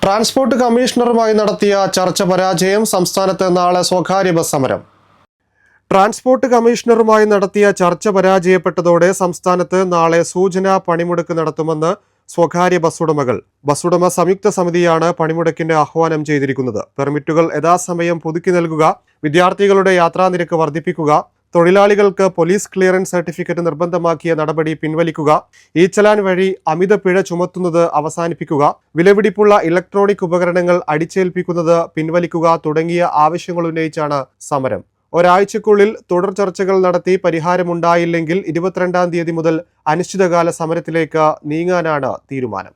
Transport കമ്മീഷണറുമായി നടത്തിയ ചർച്ച പരാജയം. സംസ്ഥാനത്ത് നാളെ സ്വകാര്യ ബസ് സമരം. ട്രാൻസ്പോർട്ട് കമ്മീഷണറുമായി നടത്തിയ ചർച്ച പരാജയപ്പെട്ടതോടെ സംസ്ഥാനത്ത് നാളെ സൂചനാ പണിമുടക്ക് നടത്തുമെന്ന് സ്വകാര്യ ബസ്സുടമകൾ. ബസ്സുടമ സംയുക്ത സമിതിയാണ് പണിമുടക്കിന് ആഹ്വാനം ചെയ്തിരിക്കുന്നത്. പെർമിറ്റുകൾ യഥാസമയം പുതുക്കി നൽകുക, വിദ്യാർത്ഥികളുടെ യാത്രാനിരക്ക് വർദ്ധിപ്പിക്കുക, തൊഴിലാളികൾക്ക് പോലീസ് ക്ലിയറൻസ് സർട്ടിഫിക്കറ്റ് നിർബന്ധമാക്കിയ നടപടി പിൻവലിക്കുക, ഇ ചലാൻ വഴി അമിത പിഴ ചുമത്തുന്നത് അവസാനിപ്പിക്കുക, വിലപിടിപ്പുള്ള ഇലക്ട്രോണിക് ഉപകരണങ്ങൾ അടിച്ചേൽപ്പിക്കുന്നത് പിൻവലിക്കുക തുടങ്ങിയ ആവശ്യങ്ങൾ ഉന്നയിച്ചാണ് സമരം. ഒരാഴ്ചക്കുള്ളിൽ തുടർ ചർച്ചകൾ നടത്തി പരിഹാരമുണ്ടായില്ലെങ്കിൽ 22-ാം തീയതി മുതൽ അനിശ്ചിതകാല സമരത്തിലേക്ക് നീങ്ങാനാണ് തീരുമാനം.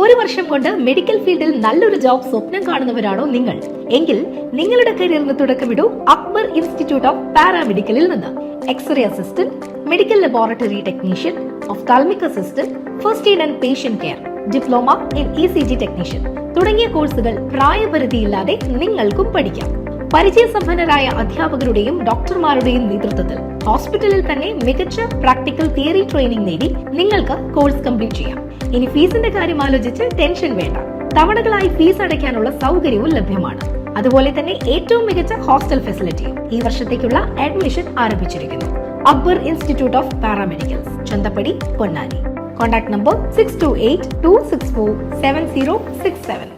ഒരു വർഷം കൊണ്ട് മെഡിക്കൽ ഫീൽഡിൽ നല്ലൊരു ജോബ് സ്വപ്നം കാണുന്നവരാണോ നിങ്ങൾ? എങ്കിൽ നിങ്ങളുടെ കരിയറിന് തുടക്കമിടൂ അക്ബർ ഇൻസ്റ്റിറ്റ്യൂട്ട് ഓഫ് പാരാമെഡിക്കലിൽ നിന്ന്. X-ray assistant, medical laboratory technician, ophthalmic assistant, first aid and patient care, diploma in ECG technician തുടങ്ങിയ കോഴ്സുകൾ പ്രായപരിധിയില്ലാതെ നിങ്ങൾക്കും പഠിക്കാം. പരിചയസമ്പന്നരായ അധ്യാപകരുടെയും ഡോക്ടർമാരുടെയും നേതൃത്വത്തിൽ ഹോസ്പിറ്റലിൽ തന്നെ മികച്ച പ്രാക്ടിക്കൽ തിയറി ട്രെയിനിങ് നേടി നിങ്ങൾക്ക് കോഴ്സ് കംപ്ലീറ്റ് ചെയ്യാം. ഇനി ഫീസിന്റെ കാര്യം ആലോചിച്ച് ടെൻഷൻ വേണ്ട. തവണകളായി ഫീസ് അടയ്ക്കാനുള്ള സൗകര്യവും ലഭ്യമാണ്. അതുപോലെ തന്നെ ഏറ്റവും മികച്ച ഹോസ്റ്റൽ ഫെസിലിറ്റിയും. ഈ വർഷത്തേക്കുള്ള അഡ്മിഷൻ ആരംഭിച്ചിരിക്കുന്നു. Akbar institute of paramedicals, Chanthappadi, Ponnani. Contact number 6282647067.